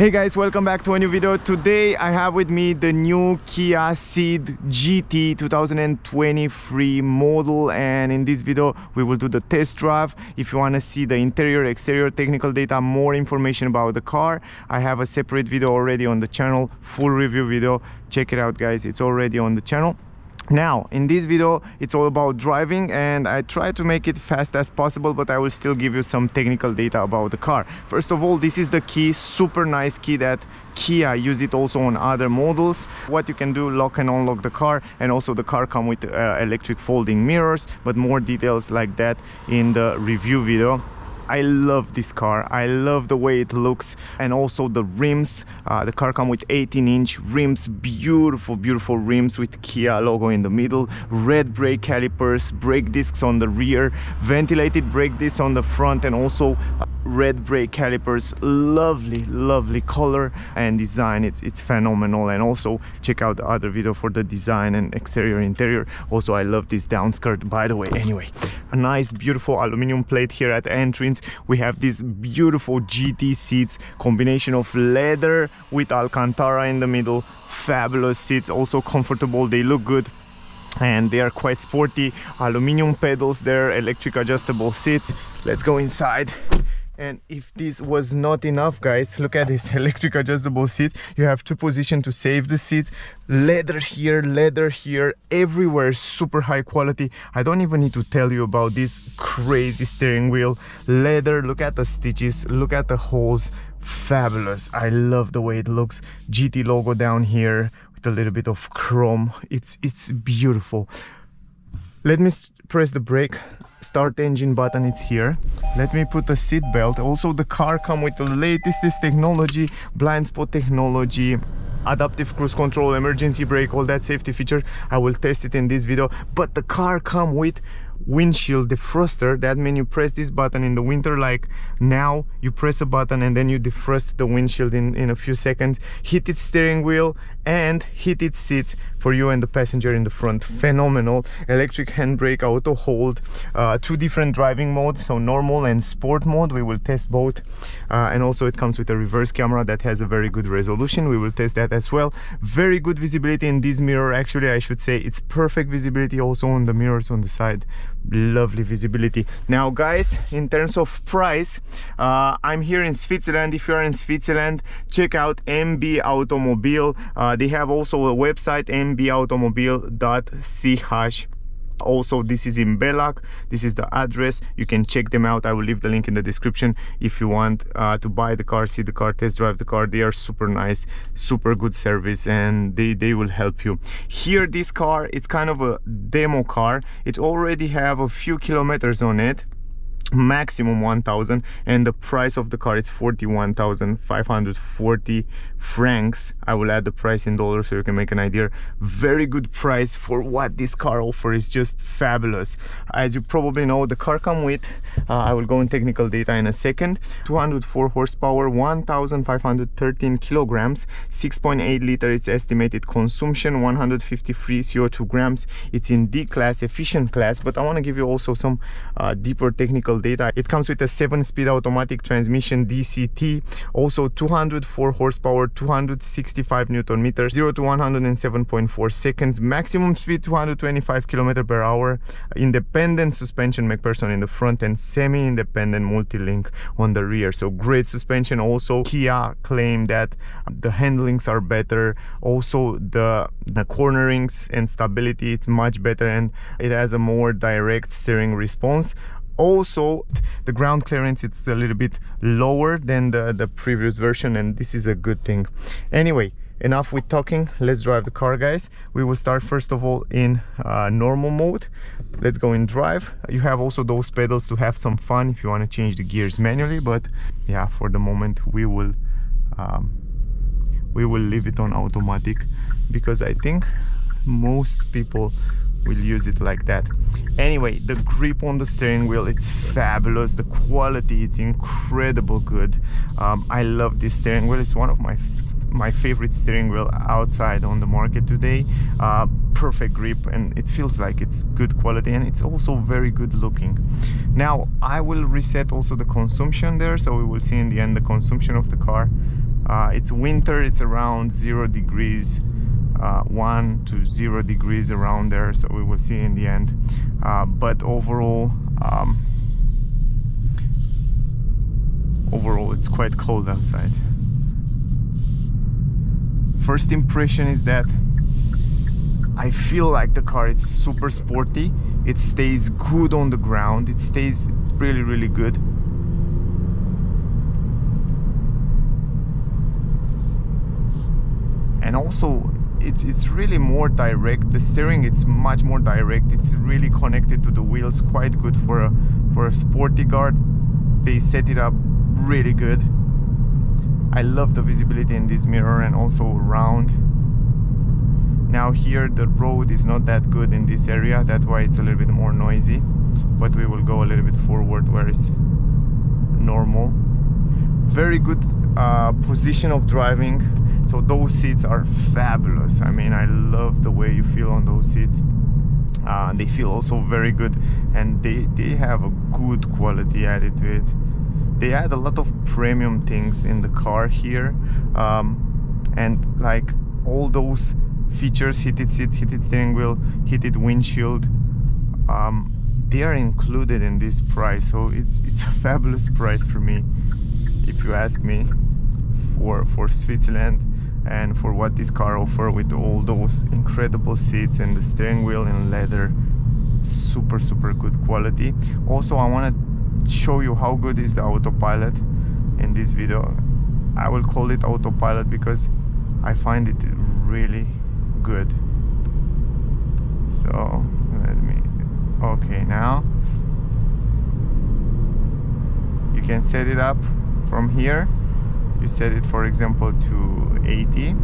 Hey guys, welcome back to a new video. Today I have with me the new Kia Ceed GT 2023 model, and in this video we will do the test drive. If you want to see the interior, exterior, technical data, more information about the car, I have a separate video already on the channel, full review video. Check it out guys, it's already on the channel. Now in this video it's all about driving, and I try to make it fast as possible, but I will still give you some technical data about the car. First of all, this is the key, super nice key that Kia use it also on other models. What you can do, lock and unlock the car, and also the car come with electric folding mirrors, but more details like that in the review video. I love this car, I love the way it looks, and also the rims. The car comes with 18-inch rims, beautiful rims with Kia logo in the middle, red brake calipers, brake discs on the rear, ventilated brake discs on the front, and also red brake calipers. Lovely color and design, it's phenomenal. And also check out the other video for the design and exterior interior. Also I love this downskirt, by the way. Anyway, a nice beautiful aluminum plate here at the entrance. We have these beautiful GT seats, combination of leather with Alcantara in the middle. Fabulous seats, also comfortable, they look good and they are quite sporty. Aluminum pedals there, electric adjustable seats. Let's go inside. And if this was not enough guys, look at this electric adjustable seat. You have two positions to save the seat. Leather here, everywhere, super high quality. I don't even need to tell you about this crazy steering wheel. Leather, look at the stitches, look at the holes. Fabulous, I love the way it looks. GT logo down here with a little bit of chrome. It's beautiful. Let me press the brake. Start engine button, it's here. Let me put the seat belt. Also the car come with the latest technology, blind spot technology, adaptive cruise control, emergency brake, all that safety feature. I will test it in this video. But the car come with windshield defroster. That means you press this button in the winter, like now you press a button and then you defrost the windshield in a few seconds. Heated steering wheel and heated seats for you and the passenger in the front. Phenomenal. Electric handbrake, auto hold, two different driving modes, so normal and sport mode. We will test both, and also it comes with a reverse camera that has a very good resolution. We will test that as well. Very good visibility in this mirror. Actually I should say it's perfect visibility also on the mirrors on the side. Lovely visibility. Now guys, in terms of price, I'm here in Switzerland. If you are in Switzerland, check out MB Automobile. They have also a website, mbautomobile.ch. Also this is in Bellac, this is the address. You can check them out. I will leave the link in the description if you want to buy the car, see the car, test drive the car. They are super nice, super good service, and they will help you. Here this car, it's kind of a demo car. It already have a few kilometers on it, maximum 1,000, and the price of the car is 41,540 francs. I will add the price in dollars so you can make an idea. Very good price for what this car offers, is just fabulous. As you probably know, the car come with I will go in technical data in a second. 204 horsepower, 1,513 kilograms, 6.8 liter its estimated consumption, 153 CO2 grams. It's in D class, efficient class, but I want to give you also some deeper technical data. It comes with a 7-speed automatic transmission, DCT, also 204 horsepower, 265 Newton meters, 0 to 107.4 seconds, maximum speed 225 km/h, independent suspension McPherson in the front and semi-independent multi-link on the rear. So great suspension. Also Kia claim that the handlings are better, also the cornerings and stability, it's much better, and it has a more direct steering response. Also the ground clearance, it's a little bit lower than the previous version, and this is a good thing. Anyway, enough with talking, let's drive the car guys. We will start first of all in normal mode. Let's go in drive. You have also those pedals to have some fun if you want to change the gears manually, but yeah, for the moment we will leave it on automatic because I think most people will use it like that. Anyway, the grip on the steering wheel, it's fabulous. The quality, it's incredible good. I love this steering wheel. It's one of my favorite steering wheel outside on the market today. Perfect grip, and it feels like it's good quality, and it's also very good looking. Now I will reset also the consumption there, so we will see in the end the consumption of the car. It's winter, it's around 0 degrees, 1 to 0 degrees around there, so we will see in the end. But overall, it's quite cold outside. First impression is that I feel like the car is super sporty. It stays good on the ground. It stays really, really good. And also it's really more direct. The steering, it's much more direct. It's really connected to the wheels, quite good for a sporty car. They set it up really good. I love the visibility in this mirror and also around. Now here the road is not that good in this area, that's why it's a little bit more noisy, but we will go a little bit forward where it's normal. Very good position of driving, so those seats are fabulous. I mean, I love the way you feel on those seats. They feel also very good, and they have a good quality added to it. They add a lot of premium things in the car here, and like all those features, heated seats, heated steering wheel, heated windshield, they are included in this price, so it's a fabulous price for me, if you ask me, for Switzerland and for what this car offers with all those incredible seats and the steering wheel in leather. Super good quality. Also, I want to show you how good is the autopilot in this video. I will call it autopilot because I find it really good. So let me, okay, now you can set it up from here. You set it, for example, to 80,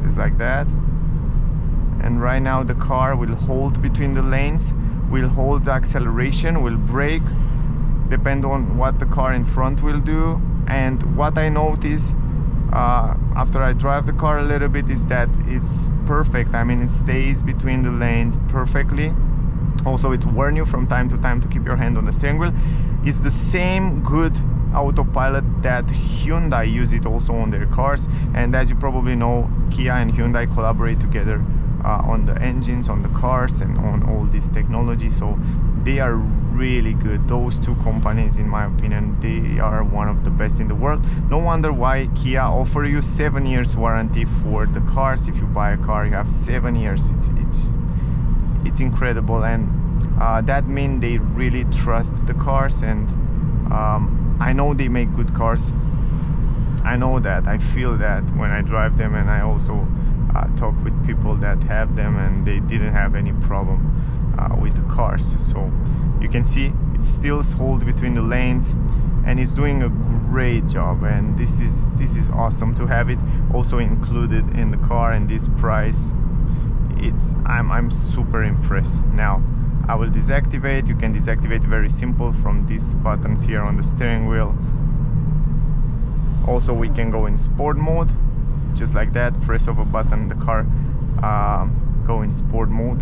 just like that, and right now the car will hold between the lanes, will hold the acceleration, will brake, depend on what the car in front will do. And what I notice after I drive the car a little bit is that it's perfect. I mean, it stays between the lanes perfectly. Also, it warns you from time to time to keep your hand on the steering wheel. It's the same good autopilot that Hyundai use it also on their cars, and as you probably know, Kia and Hyundai collaborate together on the engines, on the cars, and on all this technology, so they are really good. Those two companies, in my opinion, they are one of the best in the world. No wonder why Kia offer you 7 years warranty for the cars. If you buy a car, you have 7 years. It's incredible, and that means they really trust the cars, and I know they make good cars. I know that, I feel that when I drive them, and I also talk with people that have them and they didn't have any problem with the cars. So you can see it still holds between the lanes, and it's doing a great job, and this is awesome to have it also included in the car. And this price, I'm super impressed. Now I will deactivate. You can deactivate very simple from these buttons here on the steering wheel. Also, we can go in sport mode, just like that. Press of a button, the car go in sport mode.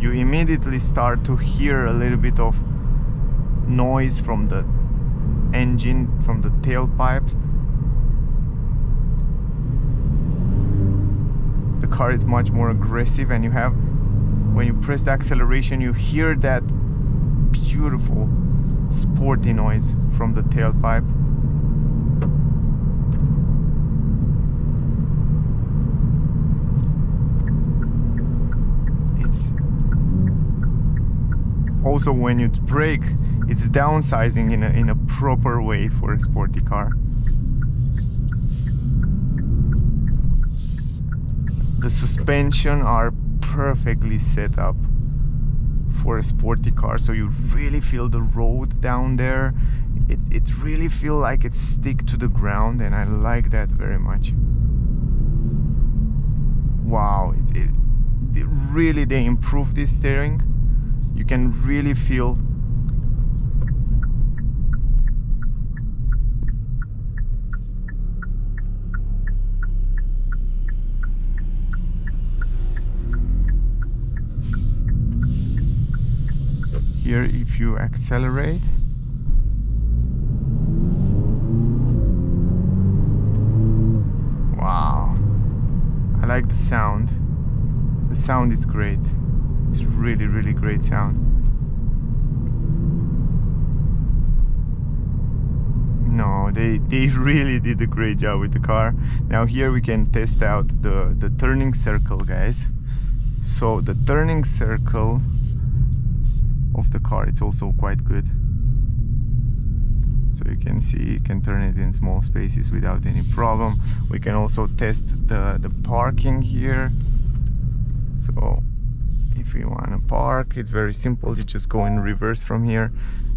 You immediately start to hear a little bit of noise from the engine, from the tailpipe. The car is much more aggressive, and you have, when you press the acceleration, you hear that beautiful sporty noise from the tailpipe. It's also, when you brake, it's downsizing in a proper way for a sporty car. The suspension are perfectly set up for a sporty car, so you really feel the road down there. It really feels like it stick to the ground, and I like that very much. Wow, really, they improved this steering. You can really feel here. If you accelerate, like the sound. The sound is great. It's really, really great sound. No, they really did a great job with the car. Now here we can test out the turning circle, guys. So the turning circle of the car, it's also quite good. So you can see, you can turn it in small spaces without any problem. We can also test the parking here. So if you want to park, it's very simple. You just go in reverse from here,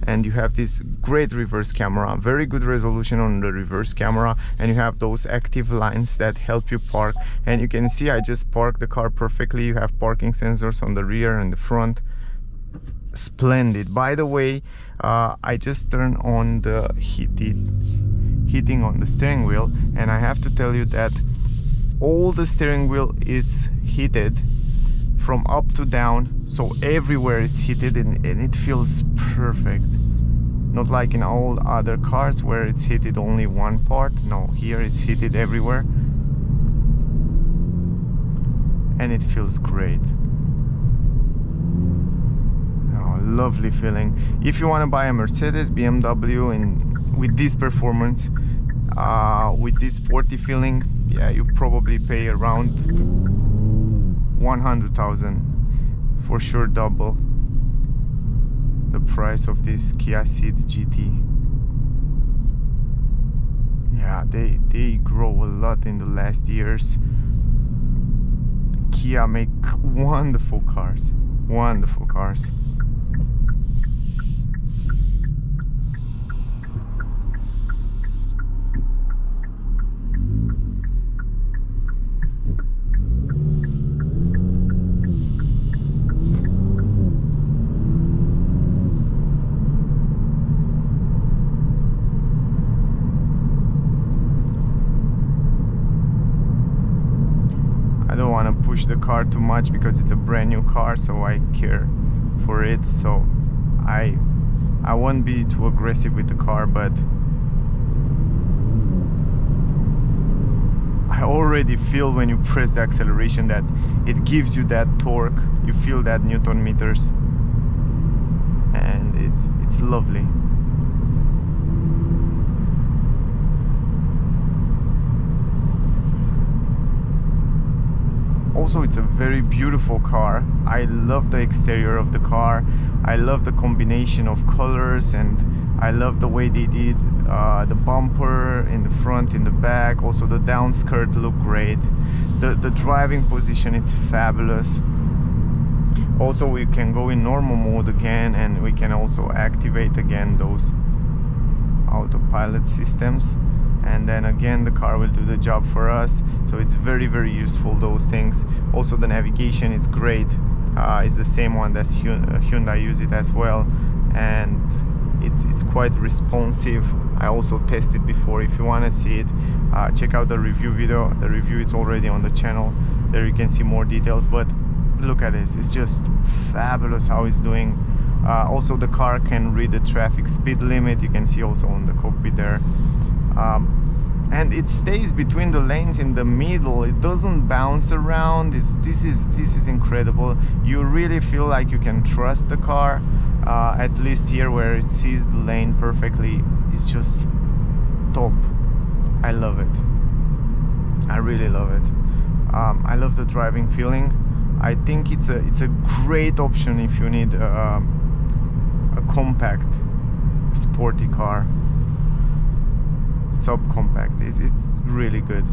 and you have this great reverse camera, very good resolution on the reverse camera, and you have those active lines that help you park. And you can see I just parked the car perfectly. You have parking sensors on the rear and the front. Splendid. By the way, I just turned on the heating on the steering wheel, and I have to tell you that all the steering wheel is heated from up to down, so everywhere it's heated, and it feels perfect. Not like in all other cars where it's heated only one part. No, here it's heated everywhere, and it feels great. Lovely feeling. If you want to buy a Mercedes, BMW, and with this performance, with this sporty feeling, yeah, you probably pay around 100,000, for sure double the price of this Kia Ceed GT. Yeah, they grow a lot in the last years. Kia make wonderful cars, wonderful cars. I don't want to push the car too much because it's a brand new car, so I care for it. So I won't be too aggressive with the car, but I already feel when you press the acceleration that it gives you that torque. You feel that Newton meters, and it's lovely. Also, it's a very beautiful car. I love the exterior of the car. I love the combination of colors, and I love the way they did the bumper in the front, in the back. Also the down skirt look great. The driving position, it's fabulous. Also, we can go in normal mode again, and we can also activate again those autopilot systems, and then again the car will do the job for us. So it's very, very useful, those things. Also the navigation, it's great. It's the same one that Hyundai use it as well, and it's quite responsive. I also tested before. If you want to see it, check out the review video. The review is already on the channel. There you can see more details, but look at this, it's just fabulous how it's doing. Also the car can read the traffic speed limit. You can see also on the cockpit there, and it stays between the lanes in the middle. It doesn't bounce around. This is incredible. You really feel like you can trust the car, at least here where it sees the lane perfectly. It's just top. I love it. I really love it. I love the driving feeling. I think it's a great option if you need a compact sporty car. Subcompact, it's really good.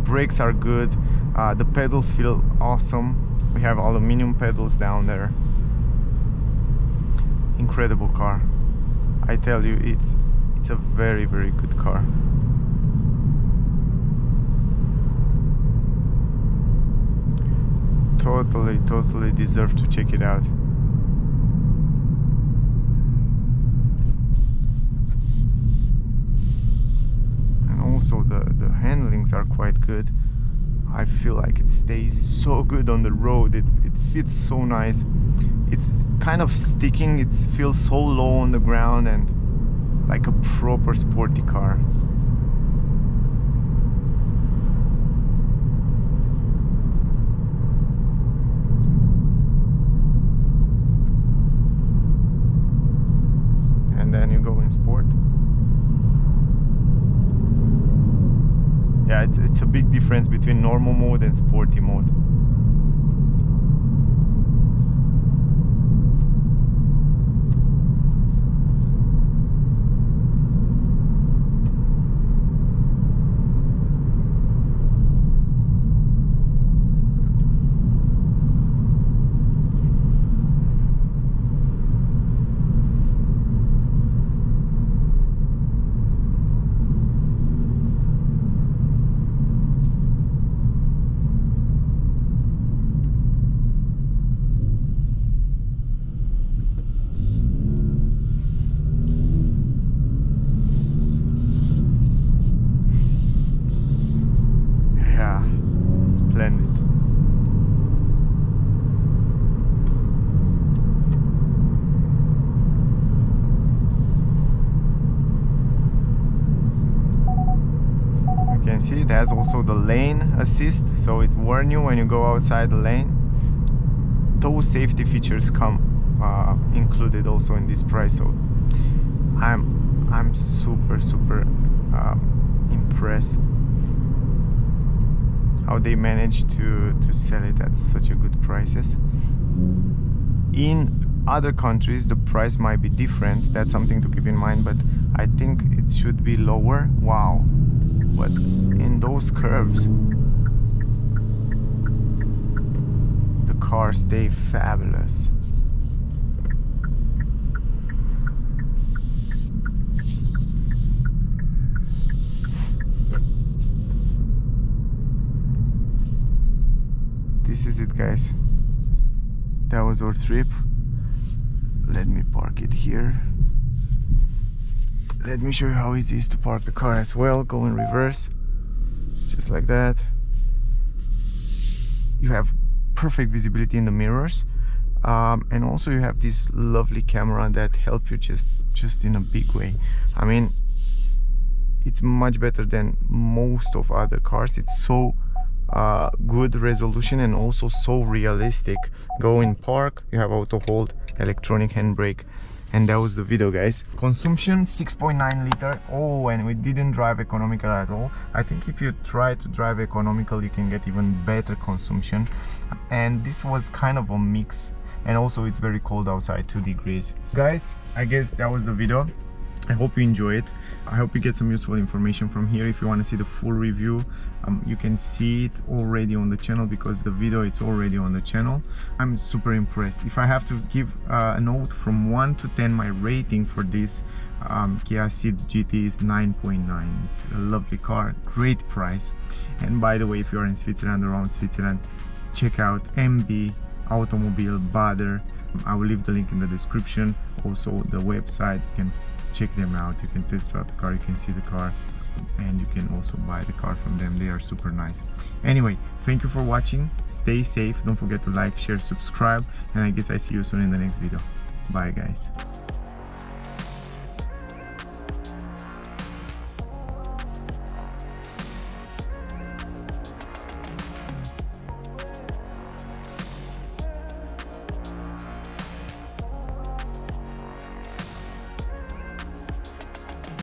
Brakes are good. The pedals feel awesome. We have aluminum pedals down there. Incredible car. I tell you, it's a very, very good car. Totally deserve to check it out. And also the handlings are quite good. I feel like it stays so good on the road. It fits so nice. It's kind of sticking. It feels so low on the ground and like a proper sporty car. Sport. Yeah, it's a big difference between normal mode and sporty mode. Splendid. You can see it has also the lane assist, so it warns you when you go outside the lane. Those safety features come included also in this price, so I'm super impressed how they managed to sell it at such a good prices. In other countries the price might be different, that's something to keep in mind, but I think it should be lower. Wow, but in those curves the cars stay fabulous. This is it, guys. That was our trip. Let me park it here. Let me show you how easy it is to park the car as well. Go in reverse, just like that. You have perfect visibility in the mirrors, and also you have this lovely camera that helps you just in a big way. I mean, it's much better than most of other cars. It's so good resolution and also so realistic. Go in park, you have auto hold, electronic handbrake, and that was the video, guys. Consumption 6.9 liter. Oh, and we didn't drive economical at all. I think if you try to drive economical you can get even better consumption, and this was kind of a mix, and also it's very cold outside, 2 degrees. So guys, I guess that was the video. I hope you enjoy it. I hope you get some useful information from here. If you want to see the full review, you can see it already on the channel, because the video it's already on the channel. I'm super impressed. If I have to give a note from 1 to 10, my rating for this Kia Ceed GT is 9.9. It's a lovely car, great price. And by the way, if you're in Switzerland, around Switzerland, check out MB Automobile Bader. I will leave the link in the description. Also the website, you can check them out, you can test drive the car, you can see the car, and you can also buy the car from them. They are super nice. Anyway, thank you for watching. Stay safe, don't forget to like, share, subscribe, and I guess I see you soon in the next video. Bye, guys.